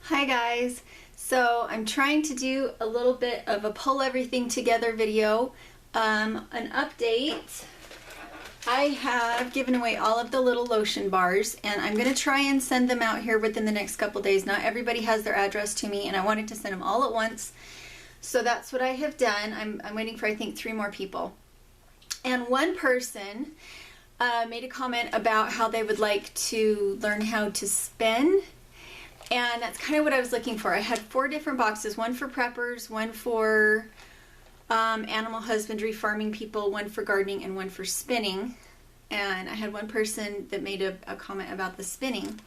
Hi guys, so I'm trying to do a little bit of a pull everything together video, an update. I have given away all of the little lotion bars and I'm going to try and send them out here within the next couple days. Not everybody has their address to me and I wanted to send them all at once, so that's what I have done. I'm waiting for I think 3 more people. And one person made a comment about how they would like to learn how to spin. And that's kind of what I was looking for. I had 4 different boxes, one for preppers, one for animal husbandry, farming people, one for gardening, and one for spinning. And I had one person that made a comment about the spinning.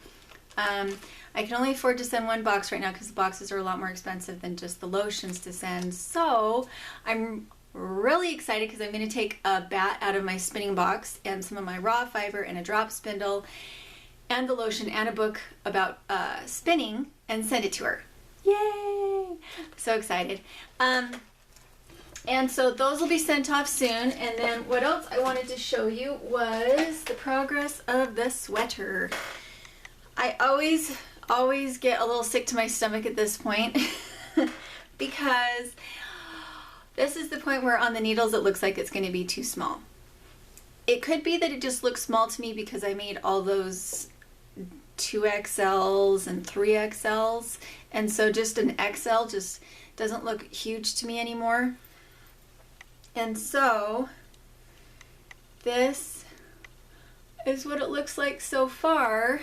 I can only afford to send 1 box right now because the boxes are a lot more expensive than just the lotions to send. So I'm really excited because I'm going to take a bat out of my spinning box and some of my raw fiber and a drop spindle and the lotion and a book about spinning and send it to her. Yay! So excited. And so those will be sent off soon. And then what else I wanted to show you was the progress of the sweater. I always get a little sick to my stomach at this point because this is the point where on the needles it looks like it's going to be too small. It could be that it just looks small to me because I made all those 2XLs and 3XLs, and so just an XL just doesn't look huge to me anymore. And so this is what it looks like so far,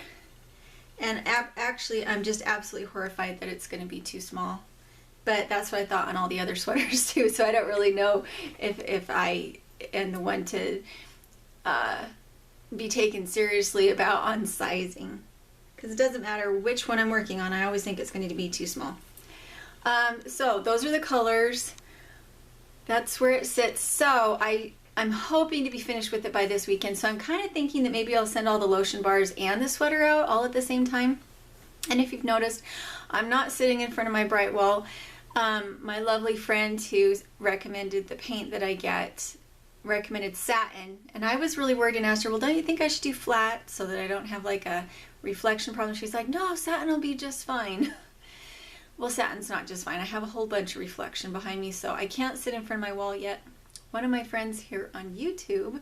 and actually I'm just absolutely horrified that it's going to be too small, but that's what I thought on all the other sweaters too, so I don't really know if I am the one to be taken seriously about on sizing, because it doesn't matter which one I'm working on, I always think it's going to be too small. So those are the colors. That's where it sits. So I'm hoping to be finished with it by this weekend, so I'm kind of thinking that maybe I'll send all the lotion bars and the sweater out all at the same time. And if you've noticed, I'm not sitting in front of my bright wall. My lovely friend who recommended the paint that I get recommended satin, and I was really worried and asked her, well, don't you think I should do flat so that I don't have like a reflection problem? She's like, no, satin will be just fine. Well, satin's not just fine. I have a whole bunch of reflection behind me, so I can't sit in front of my wall yet. One of my friends here on YouTube,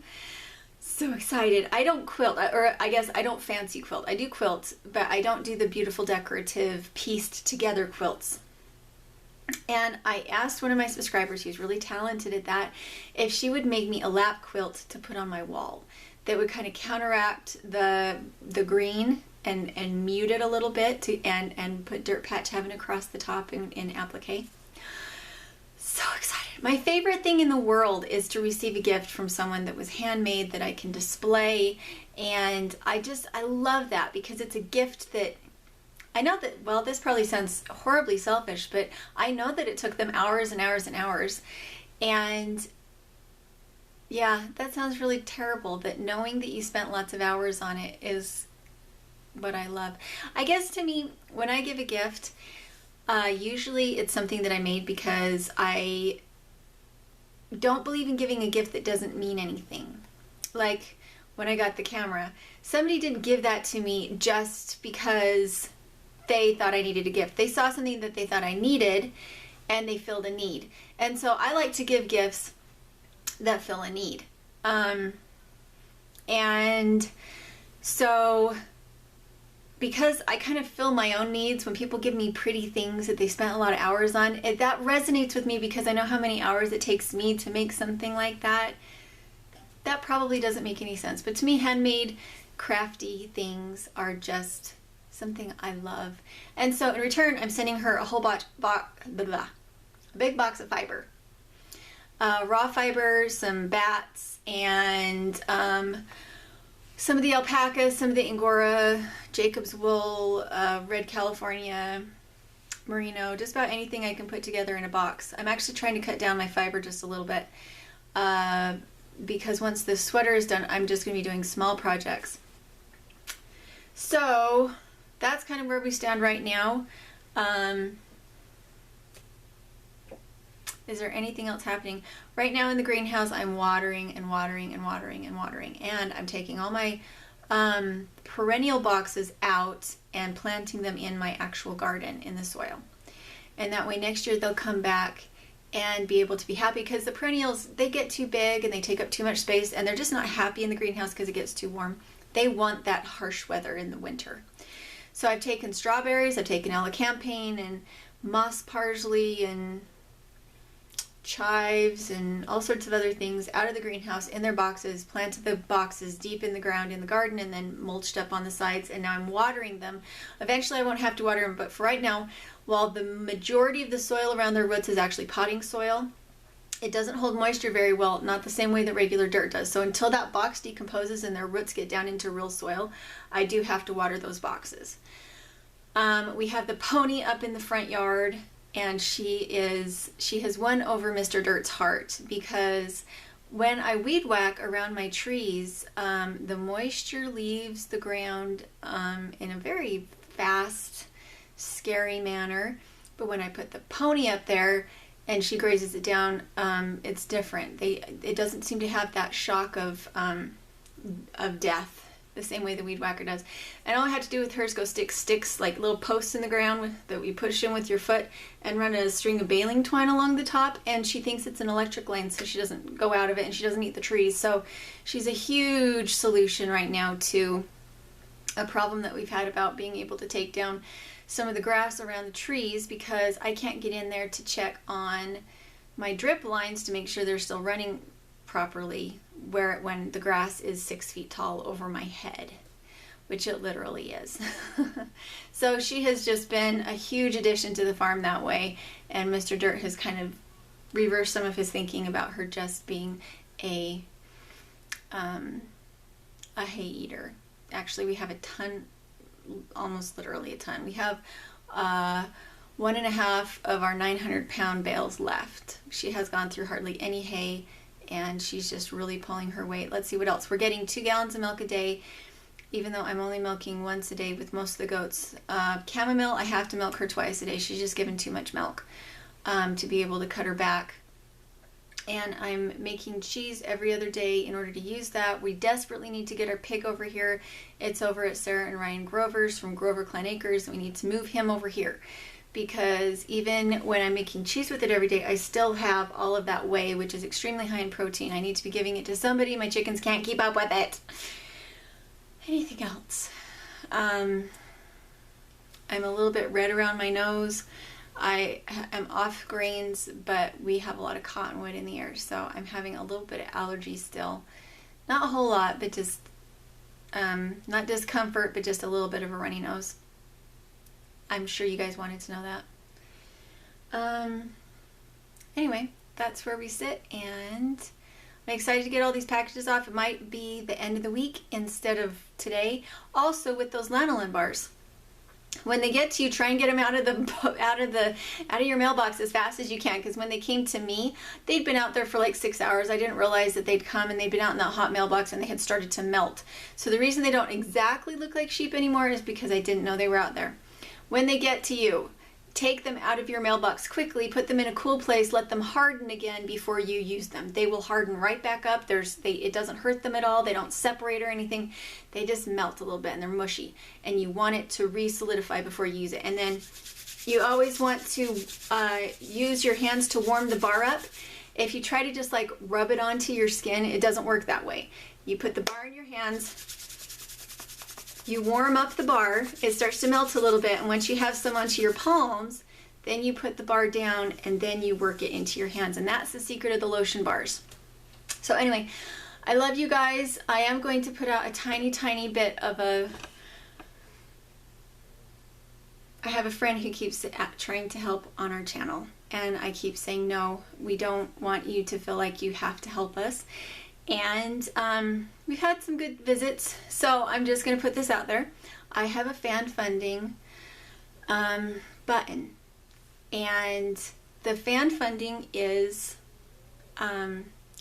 so excited. I don't quilt, or I guess I don't fancy quilt. I do quilt, but I don't do the beautiful decorative pieced together quilts. And I asked one of my subscribers, who's really talented at that, if she would make me a lap quilt to put on my wall that would kind of counteract the green and mute it a little bit and put Dirtpatcheaven across the top in applique. So excited. My favorite thing in the world is to receive a gift from someone that was handmade that I can display, and I love that because it's a gift that I know that, well, this probably sounds horribly selfish, but I know that it took them hours and hours and hours. And yeah, that sounds really terrible, but knowing that you spent lots of hours on it is what I love. I guess to me, when I give a gift, usually it's something that I made because I don't believe in giving a gift that doesn't mean anything. Like when I got the camera, somebody didn't give that to me just because they thought I needed a gift. They saw something that they thought I needed and they filled a need. And so I like to give gifts that fill a need. And so because I kind of fill my own needs, when people give me pretty things that they spent a lot of hours on, that resonates with me because I know how many hours it takes me to make something like that. That probably doesn't make any sense. But to me, handmade, crafty things are just something I love. And so in return, I'm sending her a whole a big box of fiber. Raw fiber, some bats, and some of the alpaca, some of the Angora, Jacob's wool, red California, merino, just about anything I can put together in a box. I'm actually trying to cut down my fiber just a little bit because once this sweater is done, I'm just going to be doing small projects. So that's kind of where we stand right now. Is there anything else happening? Right now in the greenhouse, I'm watering and watering and watering and watering. And I'm taking all my perennial boxes out and planting them in my actual garden in the soil. And that way next year they'll come back and be able to be happy, because the perennials, they get too big and they take up too much space and they're just not happy in the greenhouse because it gets too warm. They want that harsh weather in the winter. So I've taken strawberries, I've taken elecampane and moss parsley and chives and all sorts of other things out of the greenhouse in their boxes, planted the boxes deep in the ground in the garden, and then mulched up on the sides, and now I'm watering them. Eventually I won't have to water them, but for right now, while the majority of the soil around their roots is actually potting soil, it doesn't hold moisture very well, not the same way that regular dirt does. So until that box decomposes and their roots get down into real soil, I do have to water those boxes. We have the pony up in the front yard, and she has won over Mr. Dirt's heart, because when I weed whack around my trees, the moisture leaves the ground in a very fast, scary manner. But when I put the pony up there and she grazes it down, it's different. It doesn't seem to have that shock of death the same way the weed whacker does. And all I had to do with her is go stick sticks, like little posts in the ground that we push in with your foot, and run a string of baling twine along the top, and she thinks it's an electric line, so she doesn't go out of it and she doesn't eat the trees. So she's a huge solution right now to a problem that we've had about being able to take down some of the grass around the trees, because I can't get in there to check on my drip lines to make sure they're still running properly when the grass is 6 feet tall over my head, which it literally is. So she has just been a huge addition to the farm that way, and Mr. Dirt has kind of reversed some of his thinking about her just being a hay eater. Actually, we have a ton, almost literally a ton. We have 1.5 of our 900-pound bales left. She has gone through hardly any hay, and she's just really pulling her weight. Let's see what else. We're getting 2 gallons of milk a day, even though I'm only milking once a day with most of the goats. Chamomile, I have to milk her twice a day. She's just given too much milk to be able to cut her back. And I'm making cheese every other day in order to use that. We desperately need to get our pig over here. It's over at Sarah and Ryan Grover's from Grover Clan Acres. We need to move him over here, because even when I'm making cheese with it every day, I still have all of that whey, which is extremely high in protein. I need to be giving it to somebody. My chickens can't keep up with it. Anything else? I'm a little bit red around my nose. I am off grains, but we have a lot of cottonwood in the air, so I'm having a little bit of allergy still. Not a whole lot, but just not discomfort, but just a little bit of a runny nose. I'm sure you guys wanted to know that. Anyway, that's where we sit, and I'm excited to get all these packages off. It might be the end of the week instead of today. Also, with those lanolin bars, when they get to you, try and get them out of your mailbox as fast as you can, because when they came to me, they'd been out there for like 6 hours. I didn't realize that they'd come, and they'd been out in that hot mailbox, and they had started to melt. So the reason they don't exactly look like sheep anymore is because I didn't know they were out there. When they get to you, take them out of your mailbox quickly, put them in a cool place, let them harden again before you use them. They will harden right back up. It doesn't hurt them at all. They don't separate or anything. They just melt a little bit, and they're mushy, and you want it to re-solidify before you use it. And then you always want to use your hands to warm the bar up. If you try to just like rub it onto your skin, it doesn't work that way. You put the bar in your hands, you warm up the bar, it starts to melt a little bit, and once you have some onto your palms, then you put the bar down, and then you work it into your hands, and that's the secret of the lotion bars. So anyway, I love you guys. I am going to put out a tiny bit of I have a friend who keeps trying to help on our channel, and I keep saying, no, we don't want you to feel like you have to help us. And we've had some good visits, so I'm just going to put this out there. I have a fan funding button, and the fan funding is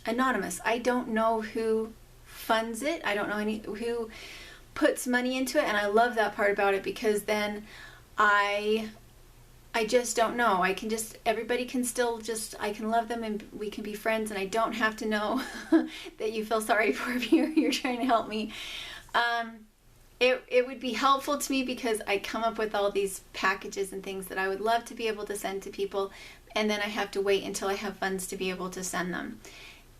anonymous. I don't know who funds it. I don't know who puts money into it, and I love that part about it, because then I just don't know. Everybody can still I can love them, and we can be friends, and I don't have to know that you feel sorry for me or you're trying to help me. It would be helpful to me because I come up with all these packages and things that I would love to be able to send to people, and then I have to wait until I have funds to be able to send them.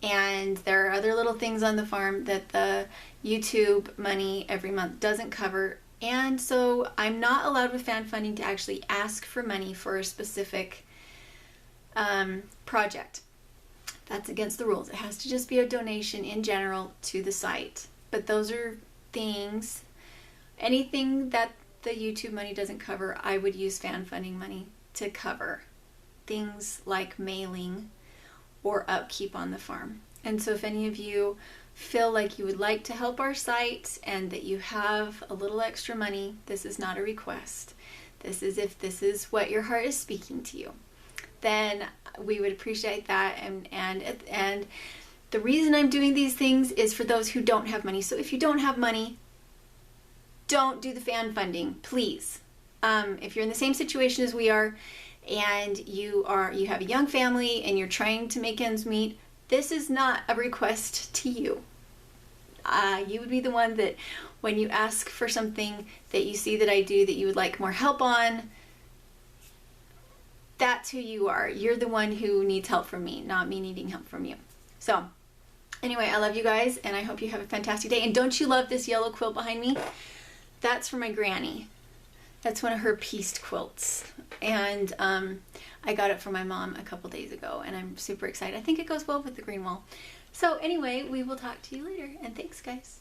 And there are other little things on the farm that the YouTube money every month doesn't cover, and so I'm not allowed with fan funding to actually ask for money for a specific project. That's against the rules. It has to just be a donation in general to the site. But those are things, anything that the YouTube money doesn't cover, I would use fan funding money to cover. Things like mailing or upkeep on the farm. And so if any of you feel like you would like to help our site and that you have a little extra money, this is not a request. This is if this is what your heart is speaking to you. Then we would appreciate that. And the reason I'm doing these things is for those who don't have money. So if you don't have money, don't do the fan funding, please. If you're in the same situation as we are, and you have a young family and you're trying to make ends meet, this is not a request to you. You would be the one that when you ask for something that you see that I do that you would like more help on, that's who you are. You're the one who needs help from me, not me needing help from you. So anyway, I love you guys, and I hope you have a fantastic day. And don't you love this yellow quilt behind me? That's for my granny. That's one of her pieced quilts. And I got it for my mom a couple days ago, and I'm super excited. I think it goes well with the green wall. So anyway, we will talk to you later, and thanks, guys.